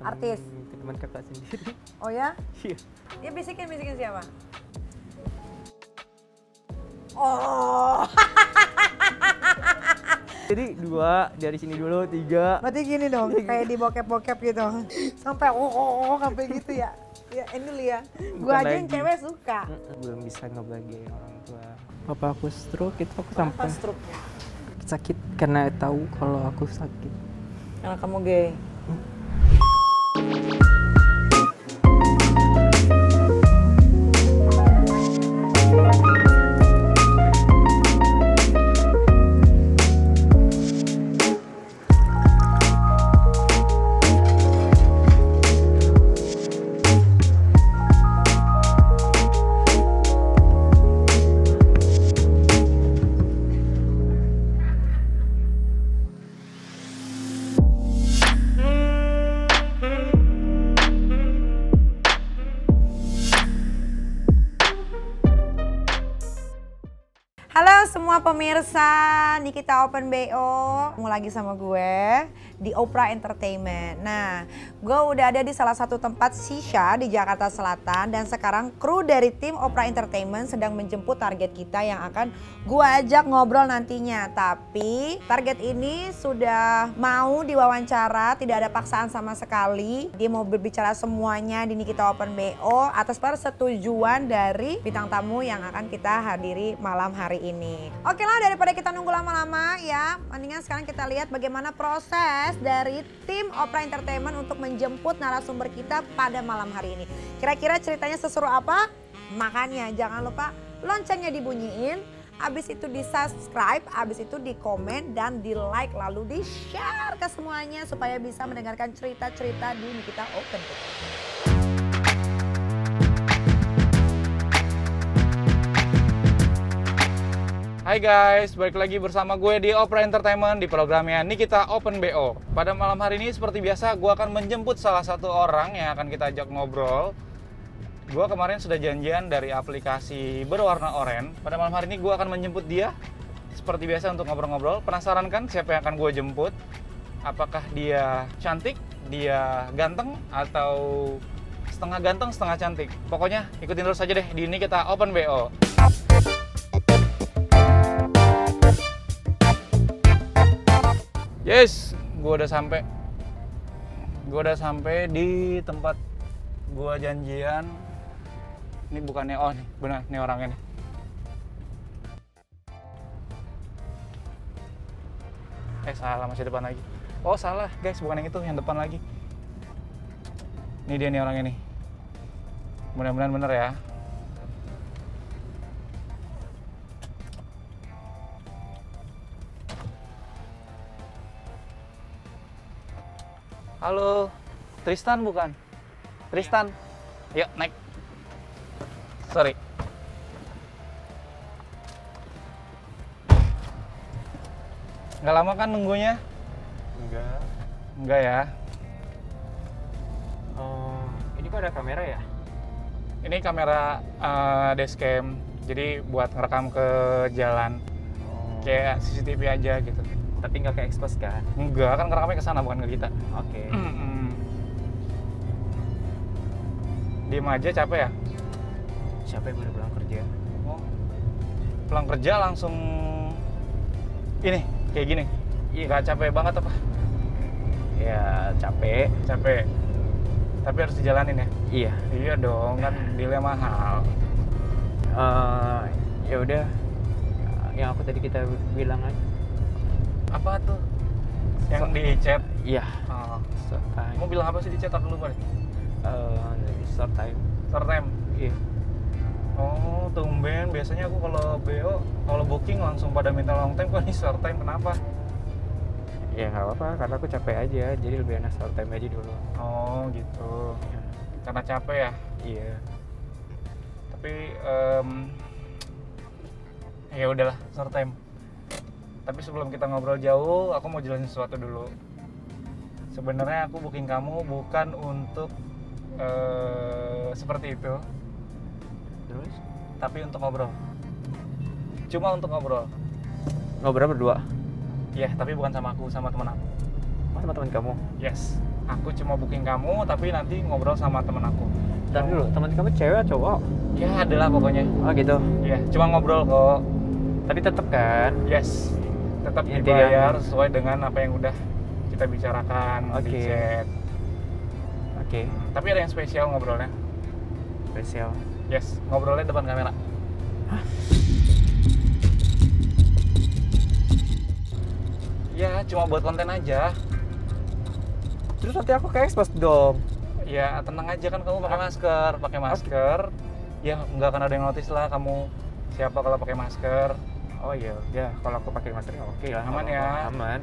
Artis? Teman kakak sendiri. Oh ya? Iya. Ya bisikin siapa? Oh. Jadi 2, dari sini dulu 3. Berarti gini dong, kayak di bokep-bokep gitu. Sampai sampai gitu ya. Ya ini dulu ya. Gua aja yang lagi. cewek suka. Belum bisa ngebahagiain orang tua. Papa aku stroke itu aku Apa sampai stroke? sakit karena tahu kalau aku sakit. Karena kamu gay. Halo semua pemirsa Nikita Open BO, ketemu lagi sama gue di Opera Entertainment. Nah, gue udah ada di salah satu tempat shisha di Jakarta Selatan dan sekarang kru dari tim Opera Entertainment sedang menjemput target kita yang akan gue ajak ngobrol nantinya. Tapi target ini sudah mau diwawancara, tidak ada paksaan sama sekali. Dia mau berbicara semuanya di Nikita Open BO atas persetujuan dari bintang tamu yang akan kita hadiri malam hari ini. Oke lah, daripada kita nunggu lama-lama ya, mendingan sekarang kita lihat bagaimana proses dari tim Opera Entertainment untuk menjemput narasumber kita pada malam hari ini. Kira-kira ceritanya seseru apa? Makanya jangan lupa loncengnya dibunyiin, abis itu di subscribe, abis itu di komen dan di like lalu di share ke semuanya supaya bisa mendengarkan cerita-cerita di Nikita Open. Hai guys, balik lagi bersama gue di Opera Entertainment di programnya Nikita Open BO. Pada malam hari ini seperti biasa gue akan menjemput salah satu orang yang akan kita ajak ngobrol. Gue kemarin sudah janjian dari aplikasi berwarna oranye. Pada malam hari ini gue akan menjemput dia seperti biasa untuk ngobrol-ngobrol. Penasaran kan siapa yang akan gue jemput? Apakah dia cantik, dia ganteng, atau setengah ganteng, setengah cantik? Pokoknya ikutin terus aja deh di Nikita Open BO. Yes, gue udah sampai di tempat gue janjian. Ini bukannya, oh nih, benar, nih orangnya nih. Salah, masih depan lagi. Oh salah guys, bukan yang itu, yang depan lagi. Ini dia nih orangnya nih. Mudah-mudahan bener ya. Halo, Tristan bukan? Tristan, yuk naik. Sorry. Nggak lama kan nunggunya? Enggak. Enggak ya. Oh, ini kok ada kamera ya? Ini kamera dashcam, jadi buat ngerekam ke jalan. Kayak CCTV aja gitu. Tapi nggak ke expose kan? Enggak, kan ngerekamnya ke sana bukan ke kita. Oke. Diem aja, capek ya? Siapa yang baru pulang kerja? Oh, pulang kerja langsung ini, kayak gini? Iya. Nggak capek banget apa? Ya capek. Capek. Tapi harus dijalanin ya? Iya. Iya dong, kan dealnya mahal. Ya udah. Yang aku tadi kita bilang aja. Apa tuh? Yang di chat? Iya. Oh. Short time. Mau bilang apa sih di chat? Tar dulu, Pak. Short time. Short time? Iya. Oh, tumben. Biasanya aku kalau BO, kalau booking langsung pada minta long time. Kok ini short time? Kenapa? Ya nggak apa-apa, karena aku capek aja. Jadi lebih enak short time aja dulu. Oh, gitu. Ya. Karena capek ya? Iya. Tapi, ya udahlah, short time. Tapi sebelum kita ngobrol jauh, aku mau jelasin sesuatu dulu. Sebenarnya aku booking kamu bukan untuk seperti itu, Terus? tapi untuk ngobrol. Cuma untuk ngobrol. Ngobrol berdua? Ya, tapi bukan sama aku, sama teman aku. Oh, sama teman kamu? Yes. Aku cuma booking kamu, tapi nanti ngobrol sama temen aku. Ntar dulu, teman kamu cewek atau cowok? Ya adalah pokoknya. Oh gitu. Ya, cuma ngobrol kok. Tapi tetep kan? Yes, tetap Intinya- dibayar sesuai dengan apa yang udah kita bicarakan di Oke. chat. Oke, Tapi ada yang spesial ngobrolnya. spesial. Yes, ngobrolnya depan kamera. Ya, cuma buat konten aja. Terus nanti aku ke expose dong. Ya, tenang aja kan kamu pakai masker. Ya, nggak akan ada yang notice lah kamu siapa kalau pakai masker. Oh iya, ya kalau aku pakai masker ya oke lah. Aman nggak ya? apa-apa. Aman.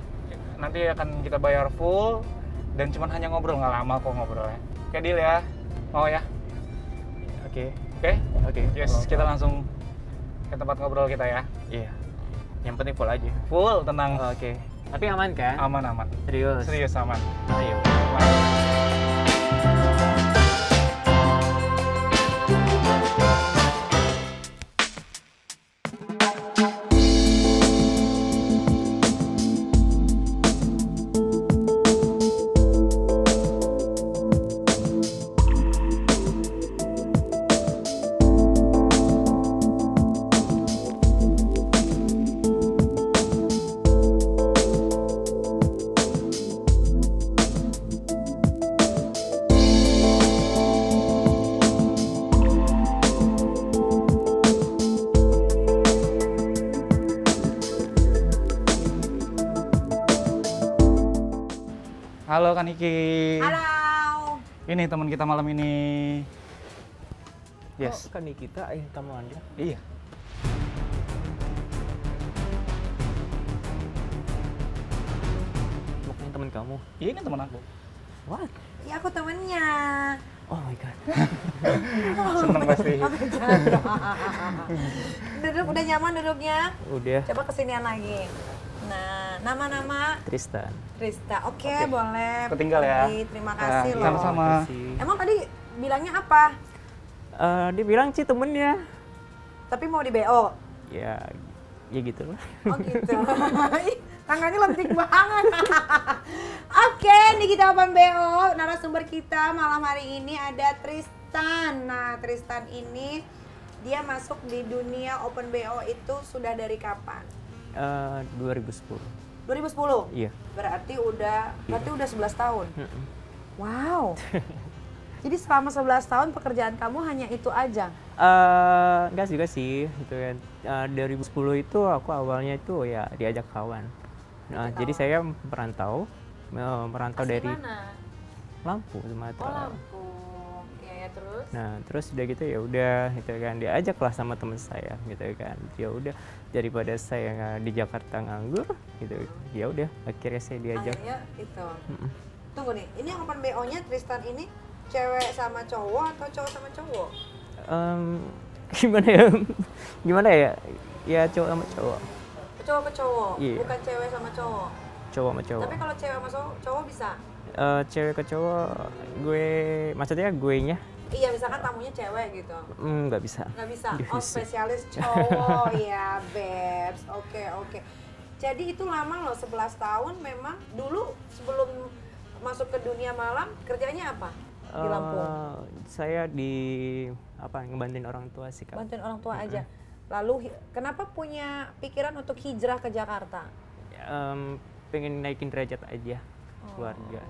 Nanti akan kita bayar full dan cuma hanya ngobrol, nggak lama kok ngobrolnya. Oke, deal ya? Mau ya? Oke, Oke? oke. Yes, kita langsung ke tempat ngobrol kita ya. Iya. Yang penting full aja. Full, tenang. Oke. Tapi aman kan? Aman. Serius. Serius aman. Ayo. Halo Kak Niki. Halo. Ini teman kita malam ini. Yes. Kok kan Nikita tamu Anda? Iya. Bukan teman kamu. Iya, ini teman aku. What? Ya aku temennya. Oh my god. Seneng pasti. Duduk udah nyaman duduknya. Udah. Coba kesinian lagi. Nah, nama-nama Tristan. Krista. Oke, Oke. boleh. Ketinggal ya. Pergi. Terima kasih Nah, loh. sama-sama. Makasih. Emang tadi bilangnya apa? Dia bilang sih temennya. Tapi mau di BO. Ya gitu lah. Oh gitu. Ih, tangannya lentik banget. Oke, nih kita Open BO. Narasumber kita malam hari ini ada Tristan. Nah, Tristan ini dia masuk di dunia Open BO itu sudah dari kapan? 2010. 2010. Iya. Berarti udah 11 tahun. Mm-mm. Wow. Jadi selama 11 tahun pekerjaan kamu hanya itu aja? Enggak juga sih, gitu kan. 2010 itu aku awalnya itu ya diajak kawan. Nah, jadi saya merantau Asli dari mana? Lampung, Oh, Sumatera. Lampung. Ya terus? Nah, terus udah gitu ya udah gitu kan diajak lah sama teman saya gitu kan. Ya udah daripada saya di Jakarta nganggur gitu. Ya udah akhirnya saya diajak. Akhirnya itu. Mm-mm. Tunggu nih, ini yang Open BO-nya Tristan ini cewek sama cowok atau cowok sama cowok? Gimana ya? Gimana ya? Ya cowok sama cowok. Cowok ke cowok, Iya. bukan cewek sama cowok. Cowok sama cowok. Tapi kalau cewek sama cowok bisa? Cewek ke cowok gue maksudnya gue nya Iya, misalkan tamunya cewek gitu. nggak bisa. Nggak bisa? Nggak Oh, bisa. spesialis cowok ya, Babes. Oke. Jadi itu lama loh, 11 tahun memang. Dulu sebelum masuk ke dunia malam, kerjanya apa di Lampung? Saya ngebantuin orang tua sih, Kak. Bantuin orang tua aja. Lalu kenapa punya pikiran untuk hijrah ke Jakarta? Pengen naikin derajat aja keluarga.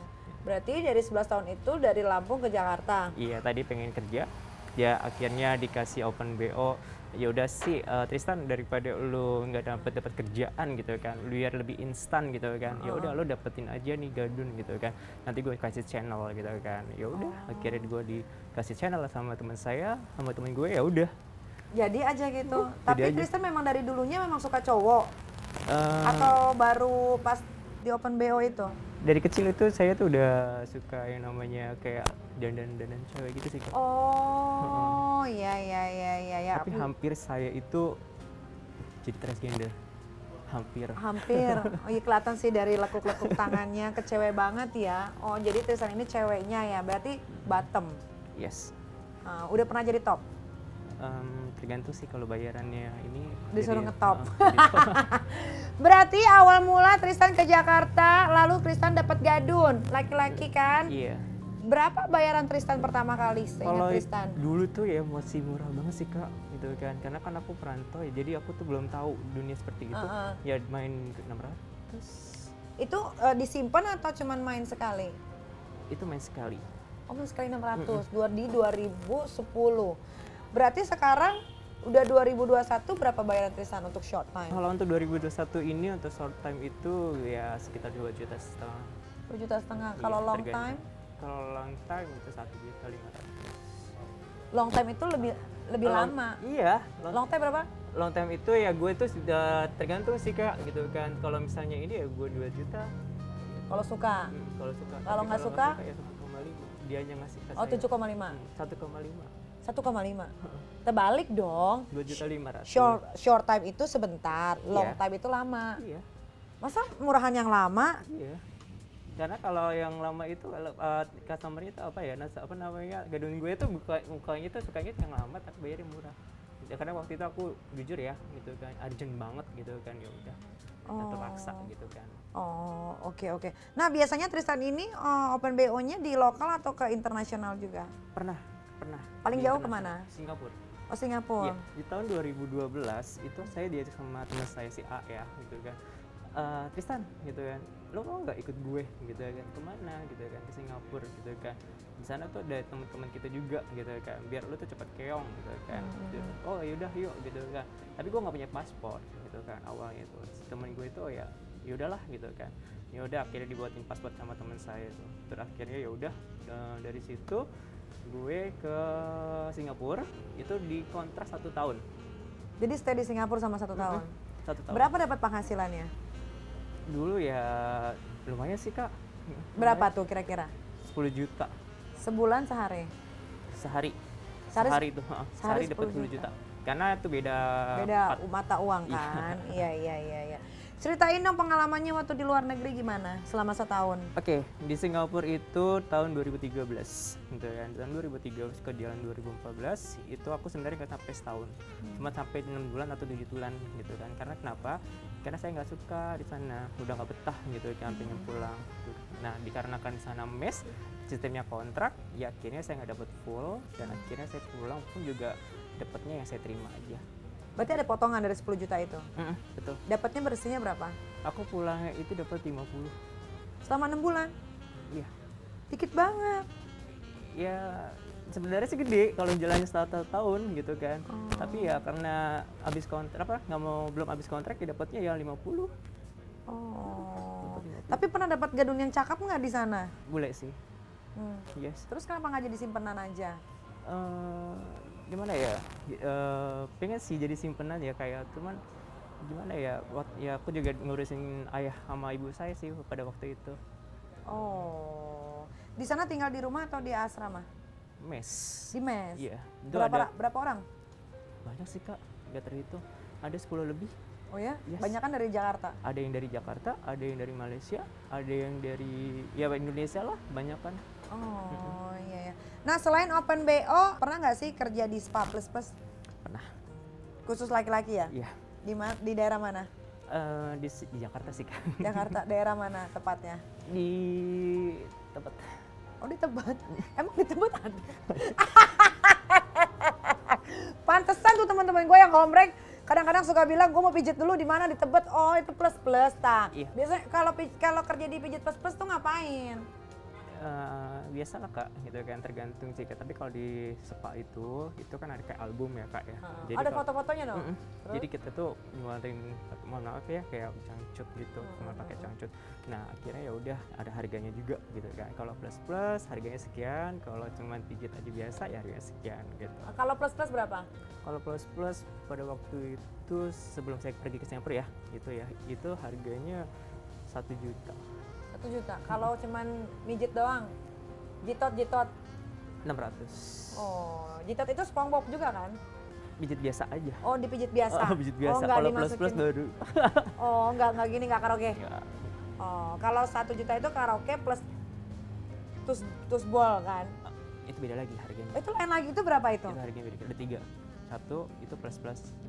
Berarti dari 11 tahun itu dari Lampung ke Jakarta. Iya, tadi pengen kerja. Ya akhirnya dikasih Open BO. Ya udah sih Tristan, daripada lu nggak dapat kerjaan gitu kan, biar lebih instan gitu kan. Ya udah lu dapetin aja nih Gadun gitu kan. Nanti gue kasih channel gitu kan. Ya udah akhirnya gue dikasih channel sama teman saya, sama temen gue, ya udah. Jadi aja gitu. Tapi aja. Tristan memang dari dulunya memang suka cowok Eh, atau baru pas di Open BO itu? dari kecil itu saya tuh udah suka yang namanya kayak dandan cewek gitu sih, Kak. Oh, iya. Tapi hampir saya itu jadi transgender. Hampir. Oh iya, kelihatan sih dari lekuk-lekuk tangannya, ke cewek banget ya. Oh, jadi Tristan ini ceweknya ya, berarti bottom. Yes. Udah pernah jadi top? Tergantung sih kalau bayarannya ini. Disuruh jadi, ngetop. gitu. Berarti awal mula Tristan ke Jakarta, lalu Tristan dapat gadun, laki-laki kan? Iya. Berapa bayaran Tristan pertama kali? Kalau Tristan. dulu tuh ya masih murah banget sih Kak, gitu kan. Karena kan aku perantau ya, jadi aku tuh belum tahu dunia seperti itu. Ya main 600. Itu disimpan atau cuman main sekali? Itu main sekali. Oh, main sekali 600. Di 2010. Berarti sekarang udah 2021 berapa bayaran Tristan untuk short time? Kalau untuk 2021 ini untuk short time itu ya sekitar 2,5 juta. 2,5 juta. Iya, Kalau long tergantung. time? Kalau long time itu 1,5 juta. Long time itu lebih lama. Iya. Long time berapa? Long time itu ya gue itu sudah tergantung sih Kak, gitu kan. Kalau misalnya ini ya gue 2 juta. Kalau suka. Kalau suka. Kalau nggak suka? Ya 1,5. Dianya ngasih ke Oh, saya. 7,5. 1,5. 1,5. Terbalik dong. 2,5 juta. Short time itu sebentar, long Iya. time itu lama. Iya. Masa murahan yang lama? Iya. Karena kalau yang lama itu customer-nya itu apa ya? Apa namanya? Gadun gue itu mukanya itu sukanya yang lama tapi bayarnya murah. Ya, karena waktu itu aku jujur ya, gitu kan, urgent banget gitu kan, ya udah. Terpaksa gitu kan. Oh, oke. Nah, biasanya Tristan ini open BO-nya di lokal atau ke internasional juga? Pernah. Paling Di jauh internasional. kemana? Singapura. Oh, Singapura. Iya, di tahun 2012 itu saya diajak sama teman saya si A ya, gitu kan. Tristan, gitu kan, lo mau nggak ikut gue, gitu kan, kemana, gitu kan, ke Singapura, gitu kan. Di sana tuh ada teman-teman kita juga, gitu kan, biar lo tuh cepet keong, gitu kan. Oh yaudah yuk, gitu kan. Tapi gue nggak punya paspor, gitu kan, awalnya tuh. Temen gue itu ya yaudahlah, gitu kan. Yaudah akhirnya dibuatin paspor sama teman saya tuh. Terus akhirnya yaudah dari situ gue ke Singapura itu dikontrak 1 tahun. Jadi stay di Singapura sama 1 tahun. 1 tahun. Berapa dapat penghasilannya? Dulu ya lumayan sih Kak. Berapa tuh kira-kira? 10 juta Sebulan sehari? sehari. Sehari- Sehari itu, sehari sehari dapat 10 10 juta. Karena itu beda Mata uang kan? Iya. Ceritain dong pengalamannya waktu di luar negeri gimana selama setahun? Oke, di Singapura itu tahun 2013, gitu kan. Tahun 2013 ke jalan 2014 itu aku sebenarnya nggak sampai setahun, cuma sampai 6 bulan atau 7 bulan, gitu kan. Karena kenapa? Karena saya nggak suka di sana, udah nggak betah gitu, kan pengen pulang. Gitu. Nah, dikarenakan di sana mes, sistemnya kontrak, ya akhirnya saya nggak dapet full dan akhirnya saya pulang pun juga dapatnya yang saya terima aja. Berarti ada potongan dari 10 juta itu? Betul. Dapatnya bersihnya berapa? Aku pulangnya itu dapat 50. Selama 6 bulan? Iya. Dikit banget. Ya sebenarnya sih gede kalau jalannya 1 tahun gitu kan. Tapi ya karena habis kontrak belum habis kontrak ya dapatnya ya 50. Oh. Tapi pernah dapat gadun yang cakep nggak di sana? Boleh sih. Yes. Terus kenapa nggak jadi simpenan aja? Gimana ya? Pengen sih jadi simpenan ya kayak cuman gimana ya? Ya aku juga ngurusin ayah sama ibu saya sih pada waktu itu. Oh. Di sana tinggal di rumah atau di asrama? Mes. Di mes? Iya. Itu ada Berapa orang? banyak sih Kak, nggak terhitung. Ada 10 lebih. Oh ya? Yes. Banyak kan dari Jakarta? Ada yang dari Jakarta, ada yang dari Malaysia, ada yang dari ya Indonesia lah, banyak kan. Oh iya ya. Nah selain open BO, pernah nggak sih kerja di spa plus plus? Pernah. Khusus laki-laki ya? Iya. Di daerah mana? Di Jakarta sih kan. Jakarta, daerah mana tepatnya? Di tempat. Oh di Tebet? Emang di Tebet ada? Pantesan tuh teman-teman gue yang hombrek kadang-kadang suka bilang gue mau pijit dulu di mana di Tebet. Oh itu plus plus ta. Iya. Biasanya kalau kerja di pijit plus plus tuh ngapain? Biasa lah Kak, gitu kan, tergantung sih Kak. Tapi kalau di spa itu kan ada kayak album ya Kak ya. Ada foto-fotonya dong? Jadi kita tuh ngeluarin, mohon maaf ya, kayak cangcut gitu, cuma pakai cangcut. Nah akhirnya ya udah ada harganya juga gitu kan. Kalau plus plus harganya sekian, kalau cuma pijit aja biasa ya harganya sekian gitu. Kalau plus plus berapa? Kalau plus plus pada waktu itu sebelum saya pergi ke Singapura ya, itu harganya 1 juta. 1 juta. Kalau cuman mijit doang, jitot. 600. Oh, jitot itu SpongeBob juga kan? Pijit biasa aja. Oh, dipijit biasa. Oh, pijit biasa. nggak Kalau plus plus dimasukin. baru. Oh, nggak gini, nggak karaoke. Ya, Oh, kalau 1 juta itu karaoke plus tusbol kan? itu beda lagi harganya. Itu lain lagi, itu berapa itu? Itu harganya beda. Ada 3. Satu itu plus,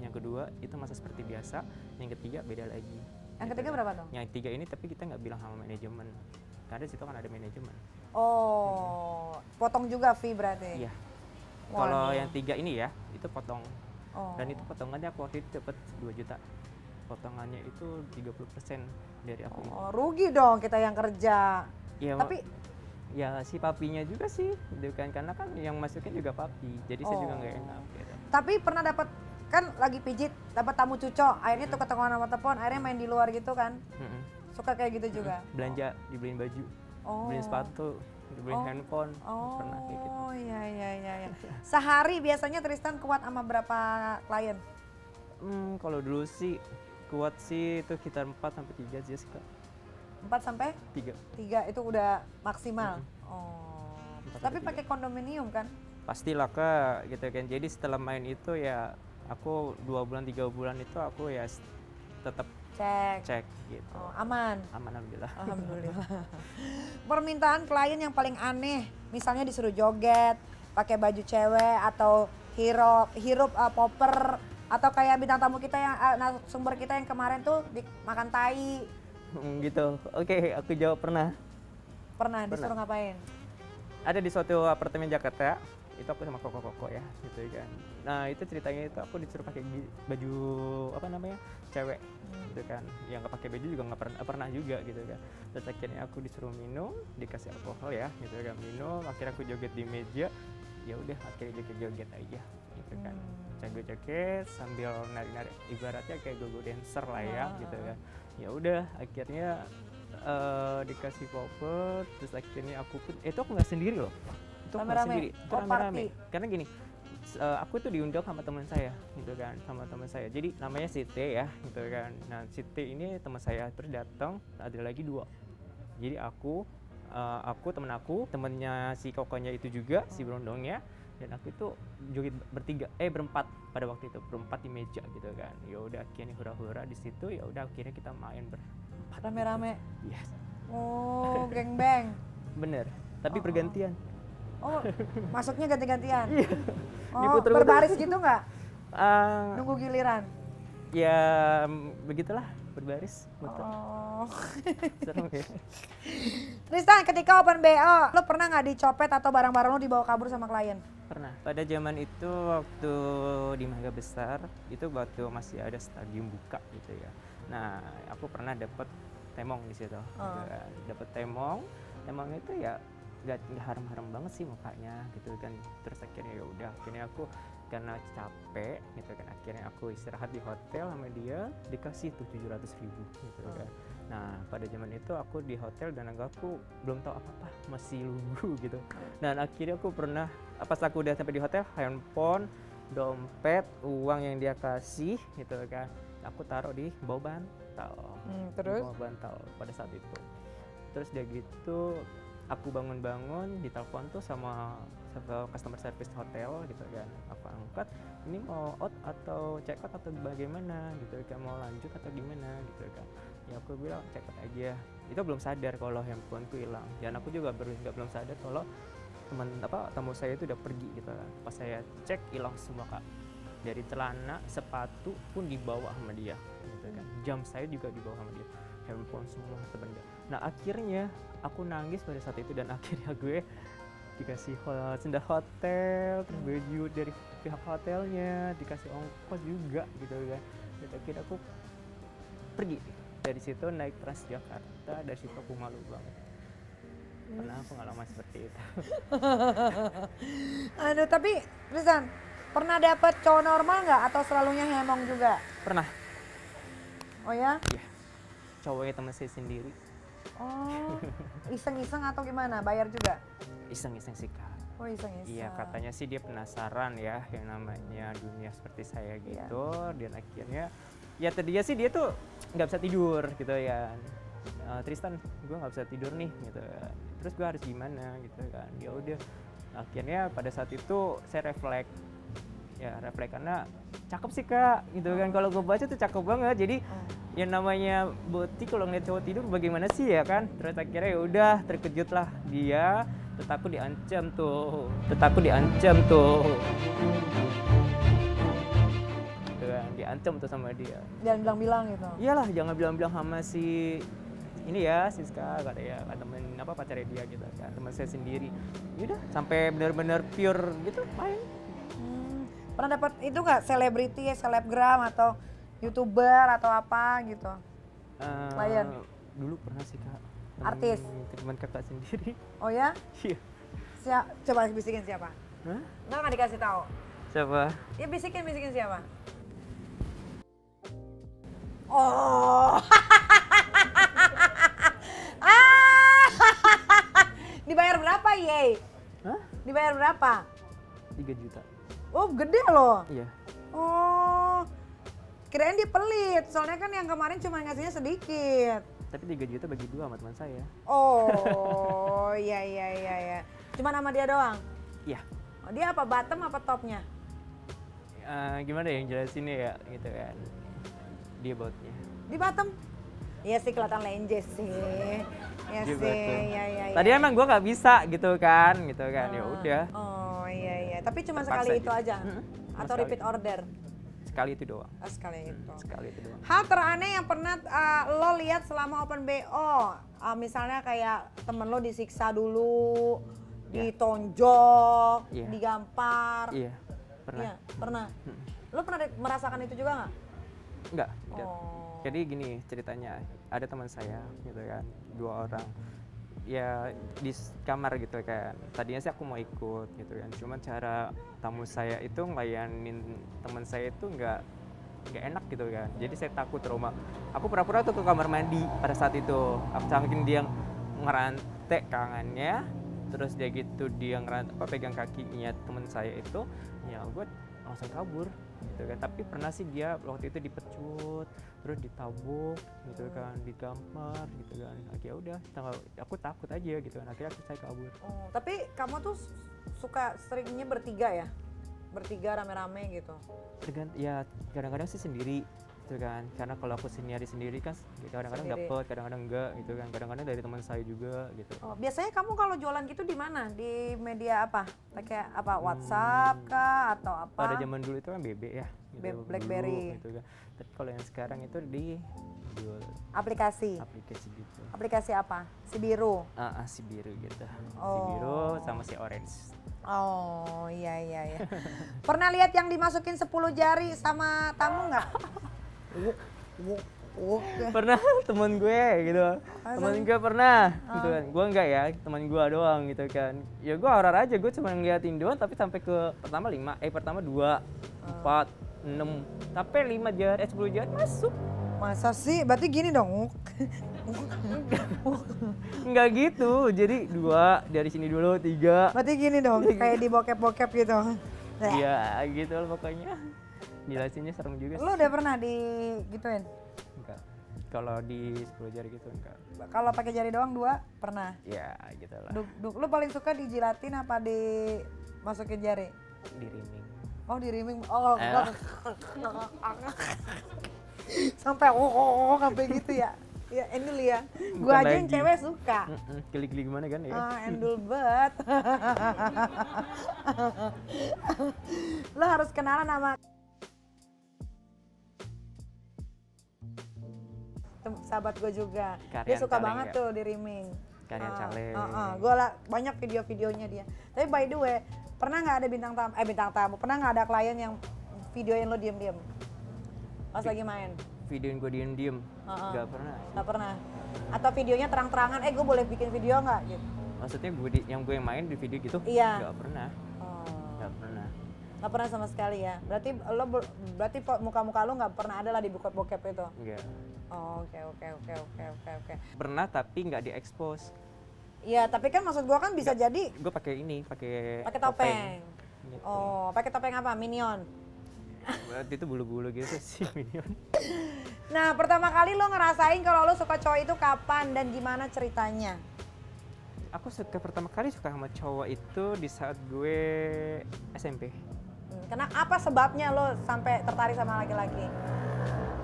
yang kedua itu masa seperti biasa, yang ketiga beda lagi. Yang Gitu ketiga kan. berapa dong? Yang ketiga ini tapi kita nggak bilang sama manajemen, karena di situ kan ada manajemen. Oh, potong juga fee berarti? Iya. Wah, Kalau nih. yang 3 ini ya, itu potong. Oh. Dan itu potongannya aku waktu itu dapat 2 juta. Potongannya itu 30% dari aku. Oh, rugi dong kita yang kerja. Ya, Tapi ya si papinya juga sih, gitu kan, karena kan yang masukin juga papi, jadi saya juga nggak enak. Gitu. tapi pernah dapat kan lagi pijit, dapat tamu cucok, akhirnya tuh ketemuan sama telepon, akhirnya main di luar gitu kan? Mm-mm. Suka kayak gitu juga? Belanja, dibeliin baju, Oh. dibeliin sepatu, dibeliin Oh. handphone, Oh, pernah kayak gitu. iya. Sehari biasanya Tristan kuat sama berapa klien? Kalau dulu sih kuat sih itu sekitar 4 sampai 3 sih, Kak. 4 sampai 3. 3 itu udah maksimal. Oh. 4 Tapi sampai pakai kondominium kan? Pastilah, Kak, gitu kan. Jadi setelah main itu ya aku 2 bulan 3 bulan itu aku ya tetap cek gitu. Oh, aman. Aman, alhamdulillah. Alhamdulillah. Permintaan klien yang paling aneh, misalnya disuruh joget, pakai baju cewek atau hirup popper, atau kayak bintang tamu kita yang sumber kita yang kemarin tuh makan tai. Gitu. Oke, aku jawab pernah. Pernah disuruh ngapain? Ada di suatu apartemen Jakarta, itu aku sama koko-koko ya, gitu kan. Nah, itu ceritanya itu aku disuruh pakai baju apa namanya? Cewek, gitu kan. Yang nggak pakai baju juga nggak pernah juga gitu kan. Terus akhirnya aku disuruh minum, dikasih alkohol ya, gitu kan. Minum, akhirnya aku joget di meja. Ya udah, akhirnya joget-joget aja, gitu kan. Joget-joget sambil nari-nari, ibaratnya kayak go-go dancer lah ya, gitu kan. Ya udah, akhirnya dikasih popper, terus akhirnya aku pun itu aku nggak sendiri loh, itu aku nggak Rame-rame? sendiri, itu Oh, rame-rame. party. Karena gini, aku tuh diundang sama teman saya, gitu kan, sama teman saya. Jadi namanya Site ya, gitu kan. Nah, Site ini teman saya, terus datang ada lagi 2. Jadi aku teman aku, temennya si kokonya itu juga, si berondongnya, dan aku itu joget berempat pada waktu itu, berempat di meja gitu kan. Ya udah akhirnya hura-hura di situ, ya udah akhirnya kita main berempat. Rame-rame. Gitu. Yes. Oh, geng bang. Bener, tapi pergantian. Oh, masuknya ganti-gantian. Iya. Oh, Diputer-puter. berbaris gitu nggak? Ah, Nunggu giliran. ya begitulah, berbaris, muter. Oh. Serem ya. Tristan, ketika open BO, lo pernah nggak dicopet atau barang-barang lo dibawa kabur sama klien? Pernah. Pada zaman itu waktu di Mangga Besar, itu waktu masih ada stadium buka gitu ya. Nah, aku pernah dapat temong di situ. Gitu kan. Dapat temong itu ya nggak haram-haram banget sih mukanya gitu kan. Terus akhirnya ya udah, akhirnya aku karena capek gitu kan, akhirnya aku istirahat di hotel sama dia, dikasih tuh 700.000 gitu kan. Nah, pada zaman itu aku di hotel dan aku belum tahu apa-apa, masih lugu gitu. Dan akhirnya aku pernah, pas aku udah sampai di hotel, handphone, dompet, uang yang dia kasih gitu kan, aku taruh di bawah bantal. Terus? Di bawah bantal pada saat itu. Terus dia gitu, aku bangun-bangun, ditelepon tuh sama customer service hotel gitu kan. Aku angkat, ini mau out atau check out atau bagaimana gitu kan, mau lanjut atau gimana gitu kan. Ya aku bilang check out aja. Itu belum sadar kalau handphoneku hilang, dan aku juga belum sadar kalau tamu saya itu udah pergi gitu kan. Pas saya cek, hilang semua, Kak. Dari celana, sepatu pun dibawa sama dia gitu kan. Jam saya juga dibawa sama dia, handphone semua benda. Nah, akhirnya aku nangis pada saat itu, dan akhirnya gue dikasih sendal hotel, terus baju dari pihak hotelnya, dikasih ongkos juga gitu kan. Dan akhirnya aku pergi dari situ, naik Transjakarta. Dari situ aku malu banget, pernah aku ngalamin seperti itu. Aduh, tapi Tristan, pernah dapet cowok normal nggak atau selalunya hemong juga? Pernah. Oh ya? Iya, cowoknya teman saya sendiri. Oh, iseng-iseng atau gimana? Bayar juga? Iseng-iseng sih, Kak. Oh, iseng-iseng. Iya, katanya sih dia penasaran ya yang namanya dunia seperti saya gitu. Dan akhirnya ya tadinya sih dia tuh nggak bisa tidur gitu ya. Tristan, gue nggak bisa tidur nih gitu. Terus gue harus gimana gitu kan. Ya udah, akhirnya pada saat itu saya refleks karena cakep sih, Kak gitu kan. Kalau gue baca tuh cakep banget. Jadi yang namanya boti kalau ngeliat cowok tidur bagaimana sih ya kan. Terus akhirnya ya udah, terkejutlah dia. Tetap aku diancam tuh. diancam tuh sama dia. Jangan bilang-bilang gitu. Iyalah, jangan bilang-bilang sama si ini ya, Siska, kata ya, temen apa pacarnya dia gitu kan, teman saya sendiri. Yaudah, sampai benar-benar pure gitu main. Pernah dapat itu nggak selebriti, selebgram atau youtuber atau apa gitu? Klien. Dulu pernah sih kak. Artis? Teman kakak sendiri. Oh ya? Iya. Coba bisikin siapa? Hah? Nggak dikasih tahu. Siapa? Ya bisikin siapa? Oh. Dibayar berapa, Ye? Hah? Dibayar berapa? 3 juta. Oh, gede loh. Iya. Oh. Kirain dia pelit, soalnya kan yang kemarin cuma ngasihnya sedikit. Tapi 3 juta bagi 2 sama teman saya. Oh, iya. Cuma nama dia doang? Iya. Oh, dia apa bottom apa topnya? Gimana ya yang jelasinnya ya gitu kan. Dia botnya. Di bottom? Iya sih kelihatan lenjes sih. Iya Dia sih, bottom. iya. Tadi emang gue nggak bisa gitu kan. Ya udah. Oh iya. Tapi cuma Terpaksa sekali itu gitu. aja? Cuma Atau sekali. repeat order? Sekali itu doang. Oh, sekali itu. Sekali itu doang. Hal teraneh yang pernah lo lihat selama Open BO, misalnya kayak temen lo disiksa dulu, ditonjok, Iya. digampar. Iya, pernah. Iya, pernah. Lo pernah merasakan itu juga nggak? Enggak. Oh. Jadi gini ceritanya, ada teman saya gitu kan, 2 orang. Ya di kamar gitu kan. Tadinya sih aku mau ikut gitu kan. Cuman cara tamu saya itu ngelayanin teman saya itu nggak enak gitu kan. Jadi saya takut trauma. Aku pura-pura tuh ke kamar mandi pada saat itu. Aku saking dia ngerantek tangannya, terus dia gitu dia pegang kakinya teman saya itu, ya gue langsung kabur gitu kan. Tapi pernah sih dia waktu itu dipecut, terus ditabuk gitu kan, digampar gitu kan. Ya udah, aku takut aja gitu kan. Akhirnya saya kabur. Oh, tapi kamu tuh suka seringnya bertiga ya? Bertiga rame-rame gitu? Ya kadang-kadang sih sendiri gitu kan. Karena kalau aku sendiri kan kadang-kadang Sendiri. dapet, kadang-kadang enggak gitu kan. Kadang-kadang dari teman saya juga gitu. Oh, biasanya kamu kalau jualan gitu di mana? Di media apa? Kayak apa? WhatsApp kah atau apa? Pada zaman dulu itu kan BB ya, gitu, BlackBerry. dulu, gitu kan. Tapi kalau yang sekarang itu di jual Aplikasi. aplikasi gitu. Aplikasi apa? Si biru. Si biru gitu. Si Oh. biru sama si orange. Oh iya. Pernah lihat yang dimasukin 10 jari sama tamu nggak? Pernah temen gue gitu. Temen gue pernah gitu kan. Gue enggak ya, temen gue doang gitu kan. Ya gue horor aja, gue cuma ngeliatin doang tapi sampai ke pertama 2, 4, 6, sampai 5 jari, 10 jari masuk. Masa sih? Berarti gini dong. Enggak gitu, jadi 2 dari sini dulu, 3. Berarti gini dong, kayak di bokep-bokep gitu. Ya gitu lah pokoknya. Jelasinnya serem juga sih. Lu udah pernah di gituin? Enggak. Kalau di 10 jari gitu enggak. Kalau pakai jari doang 2 pernah. Ya gitu lah. Lu paling suka dijilatin apa dimasukin jari? Di riming. Oh di riming. Oh sampai sampai gitu ya. Ya endul ya. Gua Bukan aja yang lagi. cewek suka. Geli-geli gimana kan ya? Endul bet. Lo harus kenalan sama sahabat gue juga. Dia Karyan suka Caleng banget ya? tuh di riming. Karyan Caleng. Gue banyak video-videonya dia. Tapi by the way, pernah nggak ada bintang tamu? Pernah nggak ada klien yang videoin lo diem-diem pas lagi main? Videoin gue diem-diem. Enggak pernah. Nggak pernah. Atau videonya terang-terangan, gue boleh bikin video nggak? Gitu. Maksudnya yang gue main di video gitu? Iya. Enggak pernah. Oh. Enggak pernah. Nggak pernah sama sekali ya. Berarti muka-muka lo nggak pernah ada lah di bokep itu. Enggak. Oh, oke. Pernah tapi nggak diekspos. Iya, tapi kan maksud gua kan bisa jadi Gue pakai pakai topeng. Gitu. Oh, pakai topeng apa? Minion. Berarti itu bulu-bulu gitu sih minion. Nah, pertama kali lo ngerasain kalau lo suka cowok itu kapan dan gimana ceritanya? Aku pertama kali suka sama cowok itu di saat gue SMP. Apa sebabnya lo sampai tertarik sama laki-laki?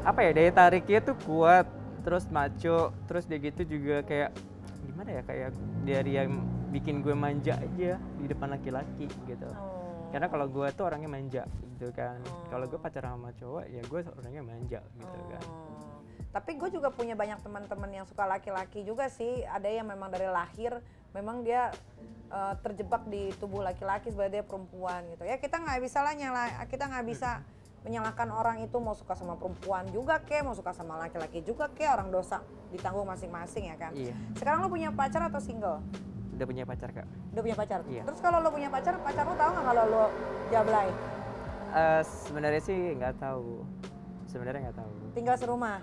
Apa ya, daya tariknya tuh kuat, terus maco, terus dia gitu juga kayak gimana ya, kayak dari yang bikin gue manja aja di depan laki-laki gitu. Karena kalau gue tuh orangnya manja gitu kan. Kalau gue pacaran sama cowok ya gue orangnya manja gitu kan. Tapi gue juga punya banyak teman-teman yang suka laki-laki juga sih. Ada yang memang dari lahir memang dia terjebak di tubuh laki-laki sebagai dia perempuan gitu. Ya kita nggak bisa lah kita nggak bisa menyalahkan orang itu mau suka sama perempuan juga mau suka sama laki-laki juga orang dosa ditanggung masing-masing ya kan. Iya. Sekarang lo punya pacar atau single? Udah punya pacar Kak. Udah punya pacar? Iya. Terus kalau lo punya pacar lo tahu nggak kalau lo jablay? Sebenarnya sih nggak tahu. Sebenarnya nggak tahu. Tinggal serumah?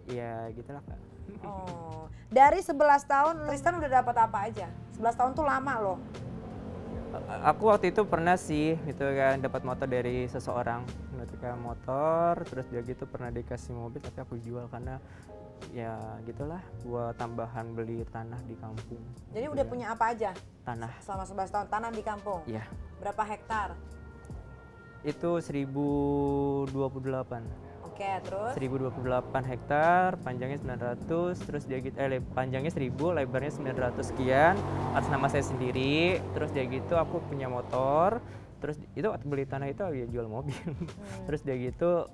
Iya gitulah Kak. Oh, dari 11 tahun Tristan udah dapat apa aja? 11 tahun tuh lama loh. Aku waktu itu pernah sih gitu kan dapat motor dari seseorang gitu kan, motor, terus dia gitu pernah dikasih mobil tapi aku jual karena ya gitulah buat tambahan beli tanah di kampung. Jadi gitu udah kan. punya apa aja? Tanah. Selama 11 tahun tanah di kampung? Iya. Berapa hektar? Itu 1028. Oke, terus? 1028 hektar, panjangnya 900, terus dia gitu, panjangnya 1000, lebarnya 900 sekian, atas nama saya sendiri. Terus dia gitu aku punya motor, terus itu waktu beli tanah itu ya jual mobil. Terus dia gitu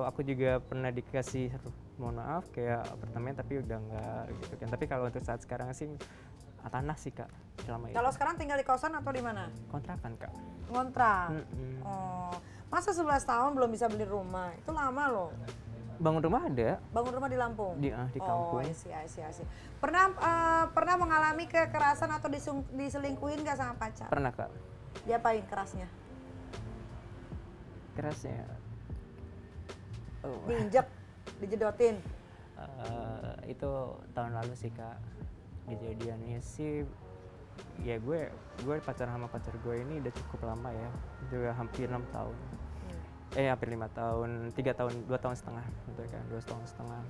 aku juga pernah dikasih, mohon maaf, kayak apartemen tapi udah enggak gitu kan. Tapi kalau untuk saat sekarang sih tanah sih Kak, selama itu. Kalau sekarang tinggal di kosan atau di mana? Kontrakan Kak. Ngontrak. Oh, masa 11 tahun belum bisa beli rumah? Itu lama loh. Bangun rumah ada Bangun rumah di Lampung? di kampung. Oh, I see. Pernah mengalami kekerasan atau diselingkuhin nggak sama pacar? Pernah Kak. Diapain kerasnya? Kerasnya. Oh. Diinjek, dijedotin? Itu tahun lalu sih Kak. Kejadiannya sih ya gue pacaran sama pacar gue ini udah cukup lama ya, juga hampir 6 tahun. Hampir 5 tahun, 3 tahun, 2 tahun setengah gitu kan, 2 tahun setengah.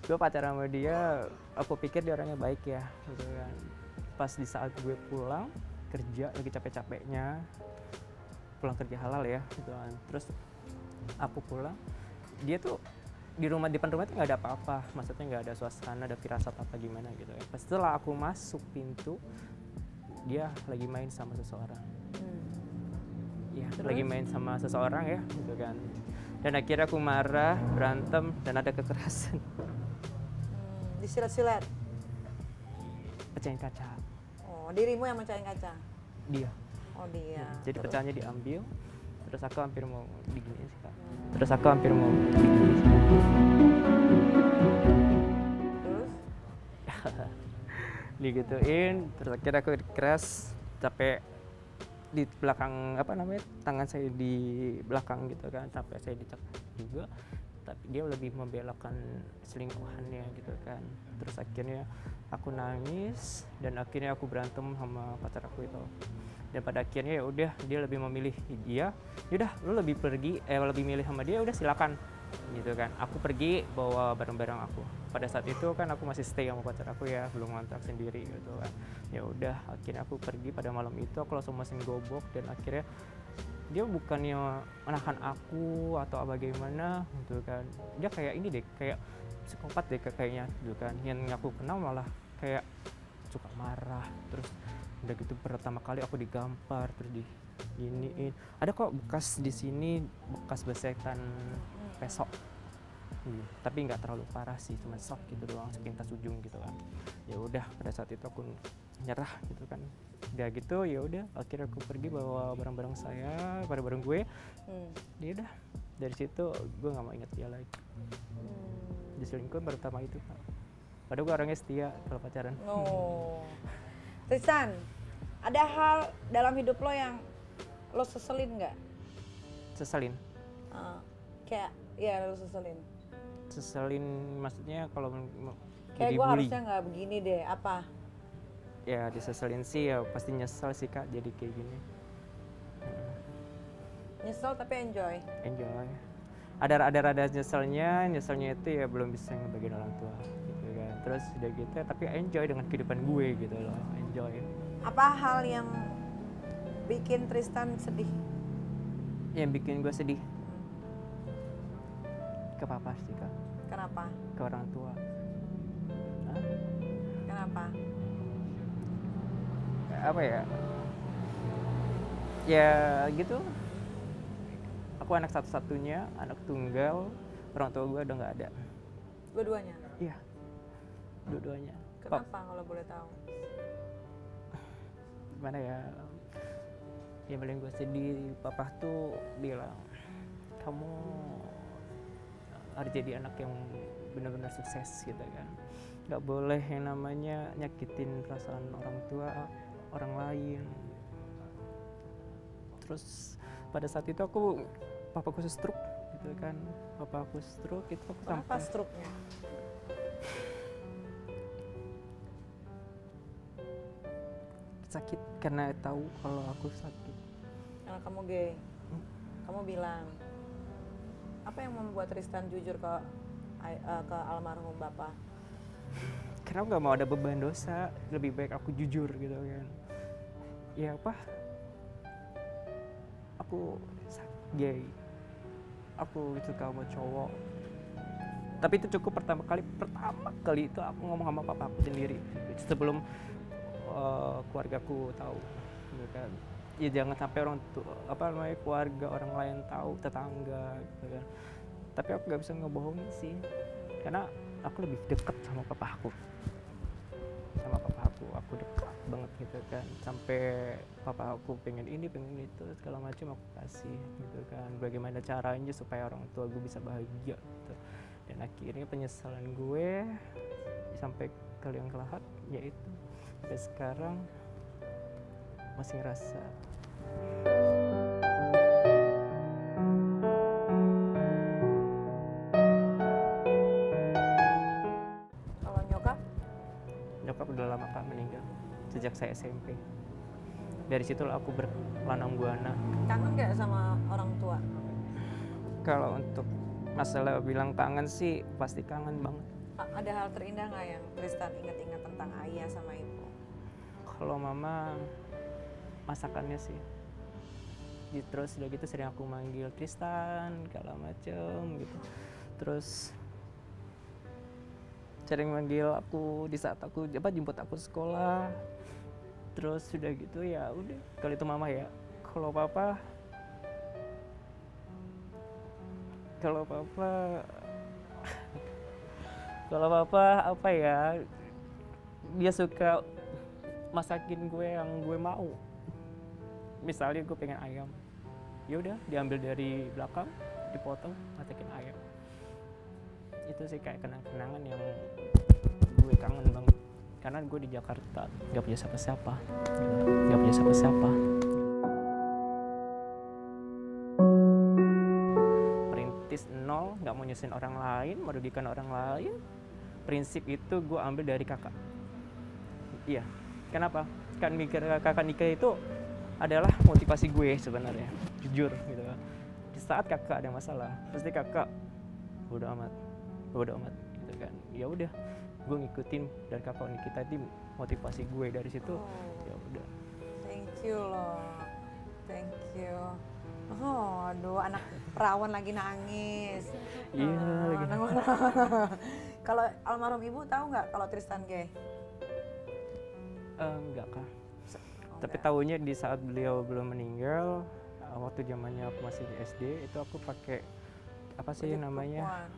Gue pacaran sama dia, aku pikir dia orangnya baik ya gitu kan. Pas di saat gue pulang kerja lagi capek-capeknya, pulang kerja halal ya gitu kan. Terus aku pulang, dia tuh di depan rumah itu nggak ada apa-apa, maksudnya nggak ada suasana, ada firasat apa gimana gitu ya. Pas setelah aku masuk pintu, dia lagi main sama seseorang. Ya, lagi main sama seseorang ya gitu kan. Dan akhirnya aku marah, berantem, dan ada kekerasan. Disilet-silet? Pecahin kaca. Oh, dirimu yang mecahin kaca? Dia. Oh, dia. Jadi Terus? pecahnya diambil, terus aku hampir mau diginiin sih Kak. Terus aku hampir mau diginiin sih. Terus? Digituin, terus akhirnya aku keras, capek di belakang tangan saya di belakang gitu kan, sampai saya dicekik juga, tapi dia lebih membelokkan selingkuhannya gitu kan. Terus akhirnya aku nangis dan akhirnya aku berantem sama pacar aku itu. Dan pada akhirnya ya udah dia lebih memilih dia, yaudah lu lebih milih sama dia, udah silakan gitu kan. Aku pergi bawa barang-barang aku. Pada saat itu kan aku masih stay sama pacar aku ya, belum ngontrak sendiri gitu kan. Ya udah akhirnya aku pergi pada malam itu, aku langsung mesin gobok dan akhirnya dia bukannya menahan aku atau bagaimana gitu kan. Dia kayak ini deh, kayak psikopat deh kayaknya gitu kan. Yang aku kenal malah kayak suka marah, terus udah gitu pertama kali aku digampar, terus diginiin. Ada kok bekas di sini, bekas besekan pesok. Tapi nggak terlalu parah sih, cuma sok gitu doang, sepintas ujung gitu kan. Ya udah pada saat itu aku nyerah gitu kan. Udah gitu ya udah akhirnya aku pergi bawa barang-barang saya, barang-barang gue. Dia udah dari situ gue nggak mau inget dia lagi. Diselingkuhin pertama itu Pak. Padahal gue orangnya setia kalau pacaran. Oh. Tristan, ada hal dalam hidup lo yang lo seselin nggak? Seselin. Kayak ya lo seselin. Seselin maksudnya kalau Kayak gue dibully. harusnya nggak begini deh, apa? Ya diseselin sih ya pasti nyesel sih Kak jadi kayak gini. Nyesel tapi enjoy. Enjoy. Ada nyeselnya itu ya belum bisa ngebagiin orang tua gitu kan. Terus udah gitu tapi enjoy dengan kehidupan gue gitu loh, enjoy. Apa hal yang bikin Tristan sedih? Yang bikin gue sedih ke papa sih Kak, Kenapa? ke orang tua. Kenapa? Apa ya, Ya gitu, aku anak satu-satunya, anak tunggal, orang tua gue udah nggak ada. Dua-duanya? Iya, dua-duanya. Kenapa kalau boleh tahu? Gimana ya, yang paling gue sedih, papa tuh bilang, kamu harus jadi anak yang benar-benar sukses gitu kan. Nggak boleh yang namanya nyakitin perasaan orang tua, orang lain. Terus pada saat itu papaku stroke gitu kan. Papaku stroke itu aku Kenapa stroke-nya? sakit karena tahu kalau aku sakit. Karena kamu gay. Kamu bilang. Apa yang membuat Tristan jujur ke almarhum bapak? Karena aku nggak mau ada beban dosa, lebih baik aku jujur gitu kan. Ya apa? Aku gay, aku suka sama cowok. Tapi itu cukup pertama kali itu aku ngomong sama papa aku sendiri sebelum keluargaku tahu, gitu kan. Ya jangan sampai orang tua, keluarga orang lain tahu, tetangga, gitu kan. Tapi aku nggak bisa ngebohongin sih, karena aku lebih dekat sama papa aku. Aku dekat banget gitu kan, sampai papa aku pengen ini pengen itu segala macam aku kasih gitu kan, bagaimana caranya supaya orang tua gue bisa bahagia gitu. Dan akhirnya penyesalan gue sampai ke liang lahat, yaitu sampai sekarang masih ngerasa. Nyokap udah lama Kak meninggal, sejak saya SMP. Dari situlah aku berlanang buana. Kangen nggak sama orang tua? Kalau untuk masalah bilang kangen sih pasti kangen banget. Ada hal terindah nggak yang Tristan ingat-ingat tentang ayah sama ibu? Kalau mama, masakannya sih. Terus udah gitu sering aku manggil Tristan, segala macem gitu. Terus sering manggil aku di saat aku jemput aku sekolah. Terus sudah gitu ya udah, kalau itu mama ya. Kalau papa apa ya, dia suka masakin gue yang gue mau. Misalnya gue pengen ayam, ya udah diambil dari belakang, dipotong, masakin ayam. Itu sih kayak kenang-kenangan yang gue kangen banget, karena gue di Jakarta nggak punya siapa-siapa, perintis nol, nggak mau nyusahin orang lain, merugikan orang lain. Prinsip itu gue ambil dari kakak. Iya, kenapa? Kan mikir kakak nikah itu adalah motivasi gue sebenarnya, jujur gitu. Di saat kakak ada masalah, pasti kakak bodo amat gitu kan. Ya udah, gue ngikutin, dan kakak kita itu motivasi gue dari situ. Ya udah. Thank you loh, thank you. Oh, aduh, anak perawan lagi nangis. Iya. Kalau almarhum ibu tahu nggak kalau Tristan gay? Enggak Kak. Tapi tahunya di saat beliau belum meninggal, waktu zamannya aku masih di SD, itu aku pakai apa sih baju namanya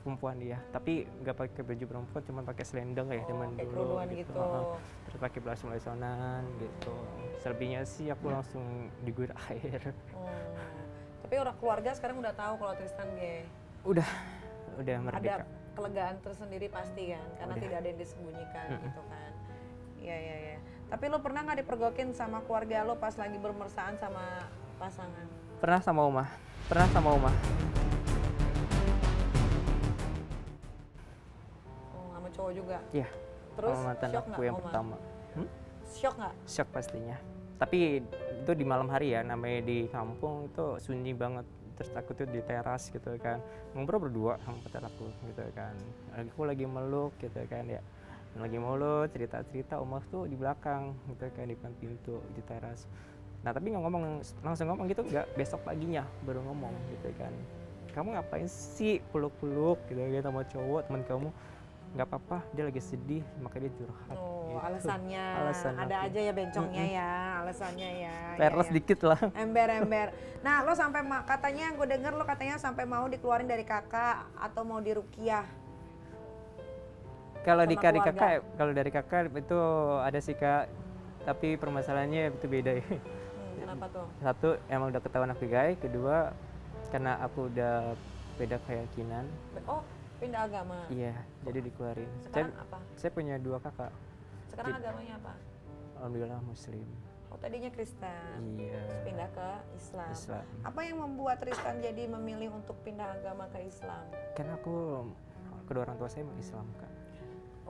perempuan dia, tapi nggak pakai baju perempuan, cuma pakai selendang ya zaman dulu gitu. Terus pakai belasan gitu. Selebihnya sih aku langsung diguyur air. Tapi orang keluarga sekarang udah tahu kalau Tristan gay. Udah merdeka. Ada kelegaan tersendiri pasti kan, karena Udah. tidak ada yang disembunyikan gitu kan. Iya. Tapi lo pernah nggak dipergokin sama keluarga lo pas lagi bermesraan sama pasangan? Pernah sama Oma. Sama cowok juga? Iya. Terus sama mantan shock aku nggak yang Oma? pertama. Shock nggak? Shock pastinya. Tapi itu di malam hari ya, namanya di kampung itu sunyi banget. Terus aku tuh di teras gitu kan, ngobrol berdua sama pacar aku gitu kan. Aku lagi meluk gitu kan ya. Lagi meluk, cerita-cerita, Oma tuh di belakang gitu kan, di depan pintu di teras. Nah tapi nggak langsung ngomong gitu, nggak, besok paginya baru ngomong gitu kan. Kamu ngapain sih peluk-peluk gitu kan sama cowok teman kamu? Nggak apa-apa, dia lagi sedih makanya dia curhat gitu. alasannya. Alasan Ada aku. aja ya bencongnya ya, alasannya ya. Perles ya. dikit lah. Ember-ember. Nah, lo sampai katanya gue denger lo katanya sampai mau dikeluarin dari kakak atau mau dirukiah. Kalau Sama dari keluarga. kakak, kalau dari kakak itu ada sih Kak, tapi permasalahannya itu beda ya. Kenapa tuh? Satu, emang udah ketahuan aku gay. Kedua, karena aku udah beda keyakinan. Oh, pindah agama. Iya, jadi dikeluarin. Sekarang apa? Saya punya 2 kakak. Sekarang agamanya apa? Alhamdulillah Muslim. Oh, tadinya Kristen. Iya. Terus pindah ke Islam. Islam. Apa yang membuat Tristan jadi memilih untuk pindah agama ke Islam? Karena kedua orang tua saya Islam Kak.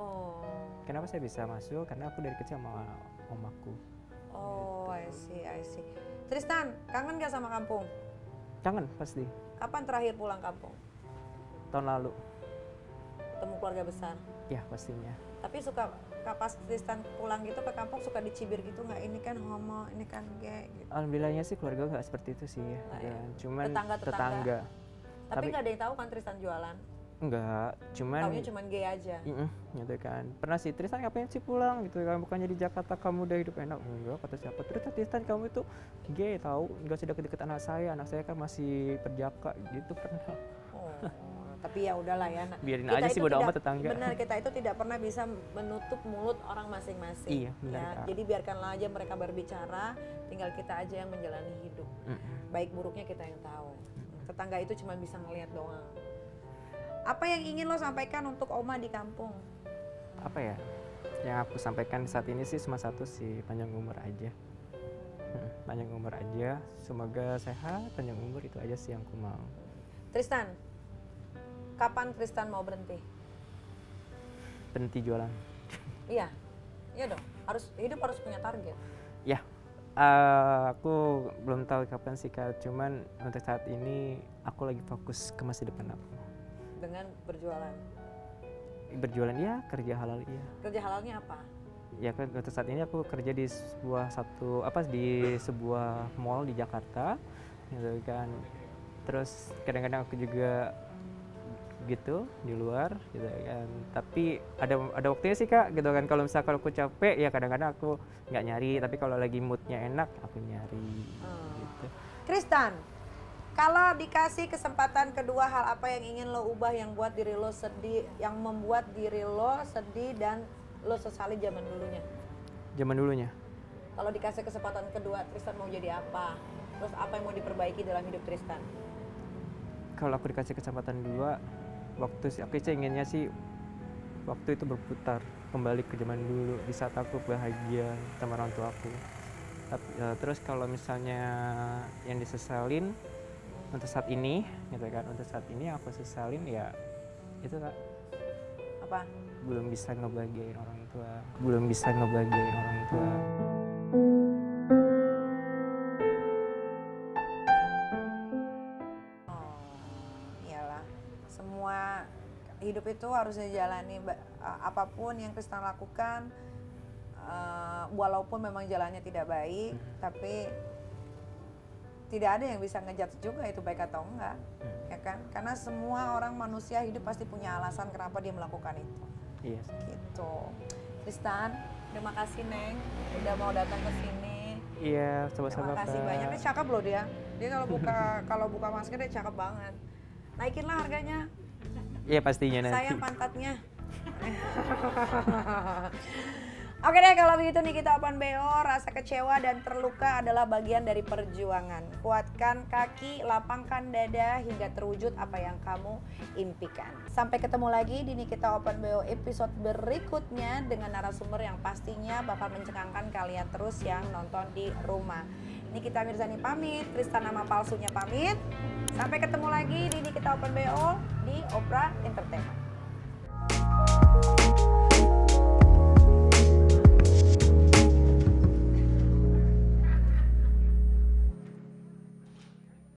Oh. Kenapa saya bisa masuk? Karena aku dari kecil sama omaku. Oh, I see. Tristan, kangen gak sama kampung? Kangen pasti. Kapan terakhir pulang kampung? Tahun lalu. Ketemu keluarga besar. Ya pastinya. Tapi suka pas Tristan pulang gitu ke kampung suka dicibir gitu nggak? Ini kan homo, ini kan gay. Gitu. Alhamdulillahnya sih keluarga nggak seperti itu sih. Nah, ya. Cuman Tetangga-tetangga. tetangga. Tapi nggak ada yang tahu kan Tristan jualan. Enggak, Taunya cuman gay aja. Gitu kan. Pernah sih Tristan ngapain sih pulang gitu kan, bukannya di Jakarta kamu udah hidup enak. Enggak, kata siapa, Tristan kamu itu gay tahu, enggak usah deket-deket anak saya kan masih perjaka gitu pernah. Oh, tapi ya udahlah ya. Biarin Kita aja itu sih bodo tidak- amat tetangga. Benar, kita itu tidak pernah bisa menutup mulut orang masing-masing. Iya, benar, Ya, Kak. jadi biarkanlah aja mereka berbicara, tinggal kita aja yang menjalani hidup. Baik buruknya kita yang tahu. Tetangga itu cuma bisa ngelihat doang. Apa yang ingin lo sampaikan untuk Oma di kampung? Apa ya? Yang aku sampaikan saat ini sih cuma satu sih, panjang umur aja. Panjang umur aja, semoga sehat, panjang umur, itu aja sih yang aku mau. Tristan, kapan Tristan mau berhenti? Berhenti jualan. Iya, iya dong. Hidup harus punya target. Ya, aku belum tahu kapan sih Kak, cuman untuk saat ini aku lagi fokus ke masa depan aku. Dengan berjualan. Berjualan ya, kerja halal iya. Kerja halalnya apa? Ya kan untuk saat ini aku kerja di sebuah mall di Jakarta gitu kan. Terus kadang-kadang aku juga gitu di luar gitu kan. Tapi ada waktunya sih Kak gitu kan. Kalau misalkan aku capek ya kadang-kadang aku nggak nyari, tapi kalau lagi moodnya enak aku nyari gitu. Tristan, kalau dikasih kesempatan kedua, hal apa yang ingin lo ubah yang buat diri lo sedih, yang membuat diri lo sedih dan lo sesali zaman dulunya? Zaman dulunya. Kalau dikasih kesempatan kedua, Tristan mau jadi apa? Terus apa yang mau diperbaiki dalam hidup Tristan? Kalau aku dikasih kesempatan dua, aku inginnya sih waktu itu berputar kembali ke zaman dulu di saat aku bahagia sama orang tua aku. Terus kalau misalnya yang disesalin untuk saat ini gitu kan, untuk saat ini aku sesalin ya itu Kak, Apa? belum bisa ngebahagiain orang tua. Oh, iyalah. Semua hidup itu harus dijalani. Apapun yang Tristan lakukan, walaupun memang jalannya tidak baik, tapi tidak ada yang bisa ngejudge juga itu baik atau enggak, ya kan? Karena semua orang manusia hidup pasti punya alasan kenapa dia melakukan itu. Iya. Gitu. Tristan, terima kasih Neng, udah mau datang ke sini. Iya, sama-sama Terima kasih Kak. banyak. Ini cakep loh dia. Dia kalau buka masker dia cakep banget. Naikinlah harganya. Iya pastinya nanti. Sayang pantatnya. Oke deh, kalau begitu Nikita Open BO, rasa kecewa dan terluka adalah bagian dari perjuangan. Kuatkan kaki, lapangkan dada hingga terwujud apa yang kamu impikan. Sampai ketemu lagi di Nikita Open BO episode berikutnya dengan narasumber yang pastinya bakal mencengangkan kalian terus yang nonton di rumah. Nikita Mirzani pamit, Tristan nama palsunya pamit. Sampai ketemu lagi di Nikita Open BO di Opera Entertainment.